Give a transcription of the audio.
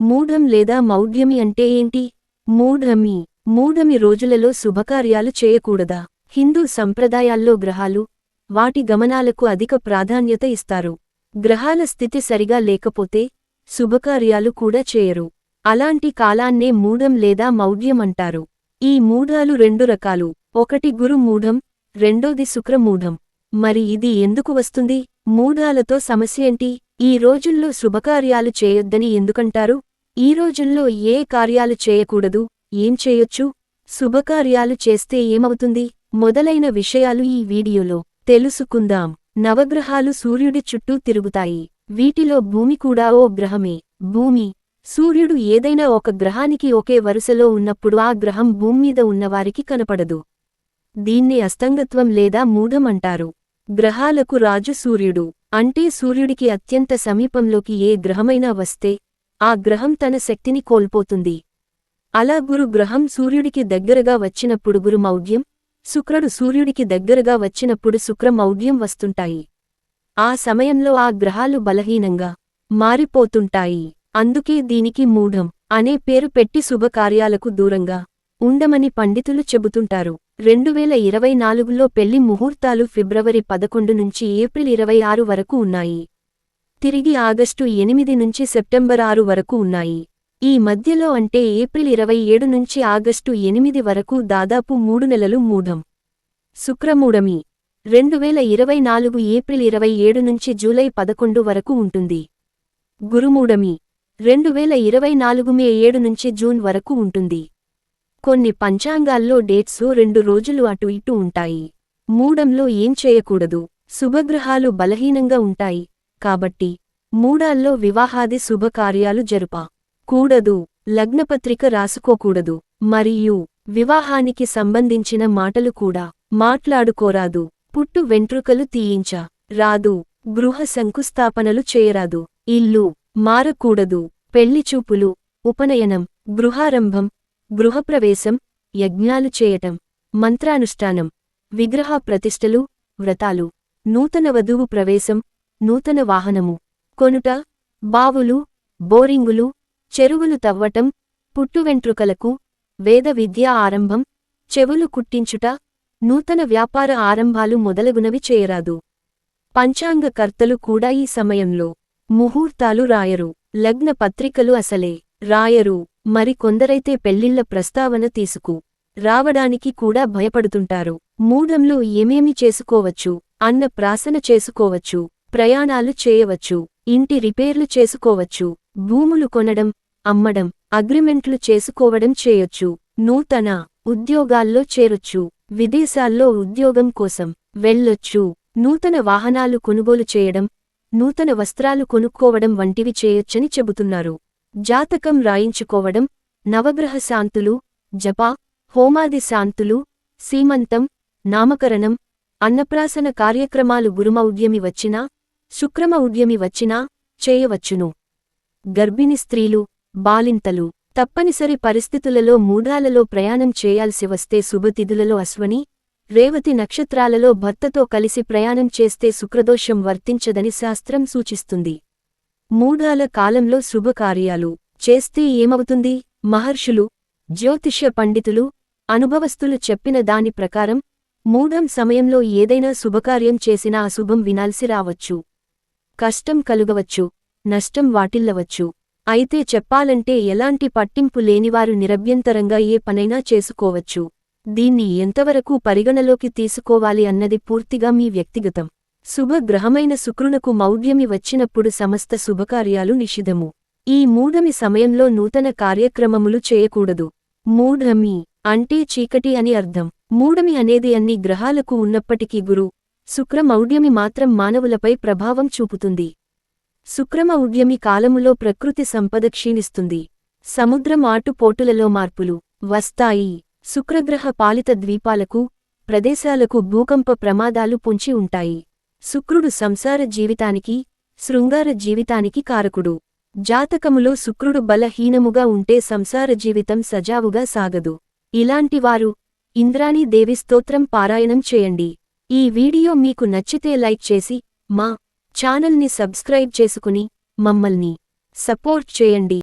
మూఢం లేదా మౌఢ్యమి అంటే ఏంటి? మూఢమి రోజులలో శుభకార్యాలు చేయకూడదా? హిందూ సంప్రదాయాల్లో గ్రహాలు, వాటి గమనాలకు అధిక ప్రాధాన్యత ఇస్తారు. గ్రహాల స్థితి సరిగా లేకపోతే శుభకార్యాలు కూడా చేయరు. అలాంటి కాలాన్నే మూఢం లేదా మౌఢ్యం అంటారు. ఈ మూఢాలు రెండు రకాలు. ఒకటి గురు మూఢం, రెండోది శుక్ర మూఢం. మరి ఇది ఎందుకు వస్తుంది? మూఢాలతో సమస్యేంటి? ఈ రోజుల్లో శుభకార్యాలు చేయొద్దని ఎందుకంటారు? ఈ రోజుల్లో ఏ కార్యాలు చేయకూడదు, ఏం చేయొచ్చు? శుభకార్యాలు చేస్తే ఏమవుతుంది? మొదలైన విషయాలు ఈ వీడియోలో తెలుసుకుందాం. నవగ్రహాలు సూర్యుడి చుట్టూ తిరుగుతాయి. వీటిలో భూమి కూడా ఓ గ్రహమే. భూమి, సూర్యుడు ఏదైనా ఒక గ్రహానికి ఒకే వరుసలో ఉన్నప్పుడు ఆ గ్రహం భూమ్మీద ఉన్నవారికి కనపడదు. దీన్ని అస్తంగత్వం లేదా మూఢం అంటారు. గ్రహాలకు రాజు సూర్యుడు. అంటే సూర్యుడికి అత్యంత సమీపంలోకి ఏ గ్రహమైనా వస్తే ఆ గ్రహం తన శక్తిని కోల్పోతుంది. అలా గురు గ్రహం సూర్యుడికి దగ్గరగా వచ్చినప్పుడు గురు మౌఢ్యం, శుక్రుడు సూర్యుడికి దగ్గరగా వచ్చినప్పుడు శుక్ర మౌఢ్యం వస్తుంటాయి. ఆ సమయంలో ఆ గ్రహాలు బలహీనంగా మారిపోతుంటాయి. అందుకే దీనికి మూఢం అనే పేరు పెట్టి శుభకార్యాలకు దూరంగా ఉండమని పండితులు చెబుతుంటారు. 2024లో పెళ్లి ముహూర్తాలు ఫిబ్రవరి 11 నుంచి ఏప్రిల్ 26 వరకు ఉన్నాయి. తిరిగి ఆగస్టు 8 నుంచి సెప్టెంబర్ 6 వరకు ఉన్నాయి. ఈ మధ్యలో అంటే ఏప్రిల్ 27 నుంచి ఆగస్టు 8 వరకు దాదాపు 3 నెలలు మూఢం. శుక్రమూఢమి 2024 ఏప్రిల్ 27 నుంచి జూలై 11 వరకు ఉంటుంది. గురుమూఢమి 2024 మే 7 నుంచి జూన్ వరకు ఉంటుంది. కొన్ని పంచాంగాల్లో డేట్స్ 2 రోజులు అటు ఇటు ఉంటాయి. మూఢంలో ఏం చేయకూడదు? శుభగ్రహాలు బలహీనంగా ఉంటాయి కాబట్టి మూఢాల్లో వివాహాది శుభకార్యాలు కూడదు. లగ్నపత్రిక రాసుకోకూడదు. మరియు వివాహానికి సంబంధించిన మాటలు కూడా మాట్లాడుకోరాదు. పుట్టు వెంట్రుకలు తీయించ రాదు. గృహ శంకుస్థాపనలు చేయరాదు. ఇల్లు మారకూడదు. పెళ్లిచూపులు, ఉపనయనం, గృహారంభం, గృహప్రవేశం, యజ్ఞాలు చేయటం, మంత్రానుష్ఠానం, విగ్రహ ప్రతిష్టలు, వ్రతాలు, నూతన వధువు ప్రవేశం, నూతన వాహనము కొనుట, బావులు, బోరింగులు, చెరువులు తవ్వటం, పుట్టువెంట్రుకలకు, వేద విద్యా ఆరంభం, చెవులు కుట్టించుట, నూతన వ్యాపార ఆరంభాలు మొదలగునవి చేయరాదు. పంచాంగకర్తలు కూడా ఈ సమయంలో ముహూర్తాలు రాయరు. లగ్న పత్రికలు అసలే రాయరు. మరి కొందరైతే పెళ్లిళ్ల ప్రస్తావన తీసుకు రావడానికి కూడా భయపడుతుంటారు. మూఢంలో ఏమేమి చేసుకోవచ్చు? అన్న ప్రాసన చేసుకోవచ్చు, ప్రయాణాలు చేయవచ్చు, ఇంటి రిపేర్లు చేసుకోవచ్చు, భూములు కొనడం, అమ్మడం, అగ్రిమెంట్లు చేసుకోవడం చేయొచ్చు, నూతన ఉద్యోగాల్లో చేరొచ్చు, విదేశాల్లో ఉద్యోగం కోసం వెళ్ళొచ్చు, నూతన వాహనాలు కొనుగోలు చేయడం, నూతన వస్త్రాలు కొనుక్కోవడం వంటివి చేయొచ్చని చెబుతున్నారు. జాతకం రాయించుకోవడం, నవగ్రహ శాంతులు, జప, హోమాది శాంతులు, సీమంతం, నామకరణం, అన్నప్రాసన కార్యక్రమాలు గురుమౌఢ్యమి వచ్చినా, శుక్రమౌఢ్యమి వచ్చినా చేయవచ్చును. గర్భిణి స్త్రీలు, బాలింతలు తప్పనిసరి పరిస్థితులలో మూఢాలలో ప్రయాణం చేయాల్సి వస్తే శుభతిథులలో అశ్వని, రేవతి నక్షత్రాలలో భర్తతో కలిసి ప్రయాణం చేస్తే శుక్రదోషం వర్తించదని శాస్త్రం సూచిస్తుంది. మూఢాల కాలంలో శుభకార్యాలు చేస్తే ఏమవుతుంది? మహర్షులు, జ్యోతిష్య పండితులు, అనుభవస్తులు చెప్పిన దాని ప్రకారం మూఢం సమయంలో ఏదైనా శుభకార్యం చేసినా అశుభం వినాల్సి రావచ్చు. కష్టం కలుగవచ్చు, నష్టం వాటిల్లవచ్చు. అయితే చెప్పాలంటే ఎలాంటి పట్టింపు లేనివారు నిరభ్యంతరంగా ఏ పనైనా చేసుకోవచ్చు. దీన్ని ఎంతవరకు పరిగణలోకి తీసుకోవాలి అన్నది పూర్తిగా మీ వ్యక్తిగతం. శుభగ్రహమైన శుక్రునకు మౌఢ్యమి వచ్చినప్పుడు సమస్త శుభకార్యాలు నిషిధము. ఈ మూఢమి సమయంలో నూతన కార్యక్రమములు చేయకూడదు. మూఢమి అంటే చీకటి అని అర్థం. మూఢమి అనేది అన్ని గ్రహాలకు ఉన్నప్పటికీ గురు, శుక్రమౌఢ్యమి మాత్రం మానవులపై ప్రభావం చూపుతుంది. శుక్రమౌఢ్యమి కాలములో ప్రకృతి సంపద క్షీణిస్తుంది. సముద్రం ఆటుపోటులలో మార్పులు వస్తాయి. శుక్రగ్రహ పాలిత ద్వీపాలకు, ప్రదేశాలకు భూకంప ప్రమాదాలు పొంచి ఉంటాయి. శుక్రుడు సంసార జీవితానికి, శృంగార జీవితానికి కారకుడు. జాతకములో శుక్రుడు బలహీనముగా ఉంటే సంసార జీవితం సజావుగా సాగదు. ఇలాంటివారు ఇంద్రాణీ దేవి స్తోత్రం పారాయణం చేయండి. ఈ వీడియో మీకు నచ్చితే లైక్ చేసి మా ఛానల్ని సబ్స్క్రైబ్ చేసుకుని మమ్మల్ని సపోర్ట్ చేయండి.